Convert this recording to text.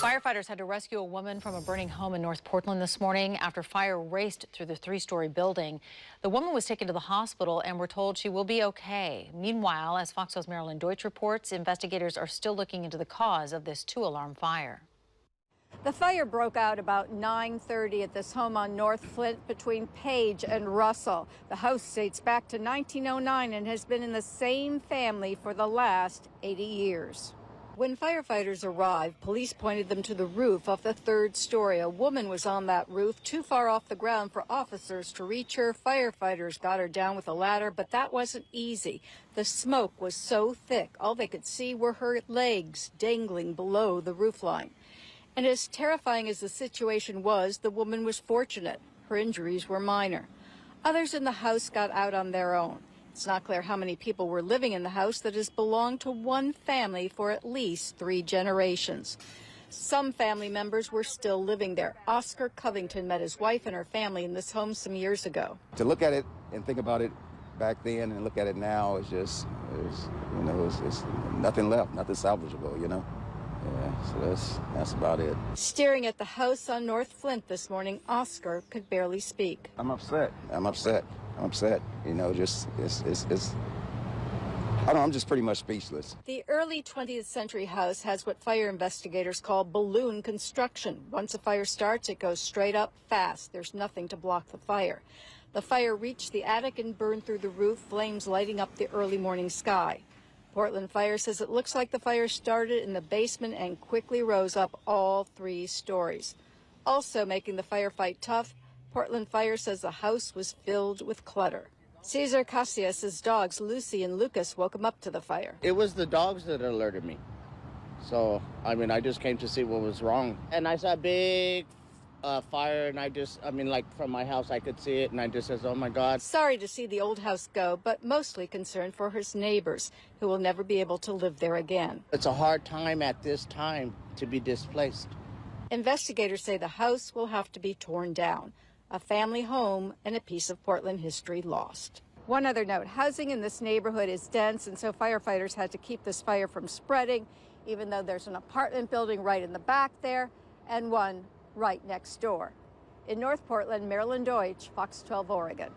Firefighters had to rescue a woman from a burning home in North Portland this morning after fire raced through the three-story building. The woman was taken to the hospital and we're told she will be okay. Meanwhile, as Fox 12's Marilyn Deutsch reports, investigators are still looking into the cause of this two-alarm fire. The fire broke out about 9:30 at this home on North Flint between Page and Russell. The house dates back to 1909 and has been in the same family for the last 80 years. When firefighters arrived, police pointed them to the roof of the third story. A woman was on that roof, too far off the ground for officers to reach her. Firefighters got her down with a ladder, but that wasn't easy. The smoke was so thick, all they could see were her legs dangling below the roofline. And as terrifying as the situation was, the woman was fortunate. Her injuries were minor. Others in the house got out on their own. It's not clear how many people were living in the house that has belonged to one family for at least 3 generations. Some family members were still living there. Oscar Covington met his wife and her family in this home some years ago. To look at it and think about it back then and look at it now is just, it's nothing left, nothing salvageable, Yeah, so that's about it. Staring at the house on North Flint this morning, Oscar could barely speak. I'm upset. I'm just pretty much speechless. The early 20th century house has what fire investigators call balloon construction. Once a fire starts, it goes straight up fast. There's nothing to block the fire. The fire reached the attic and burned through the roof, flames lighting up the early morning sky. Portland Fire says it looks like the fire started in the basement and quickly rose up all 3 stories. Also making the firefight tough, Portland Fire says the house was filled with clutter. Cesar Casillas' dogs, Lucy and Lucas, woke him up to the fire. It was the dogs that alerted me. So, I just came to see what was wrong. And I saw a big fire, and from my house, I could see it, and I just says, oh, my God. Sorry to see the old house go, but mostly concerned for his neighbors, who will never be able to live there again. It's a hard time at this time to be displaced. Investigators say the house will have to be torn down. A family home and a piece of Portland history lost. One other note, housing in this neighborhood is dense, and so firefighters had to keep this fire from spreading, even though there's an apartment building right in the back there and one right next door. In North Portland, Marilyn Deutsch, Fox 12 Oregon.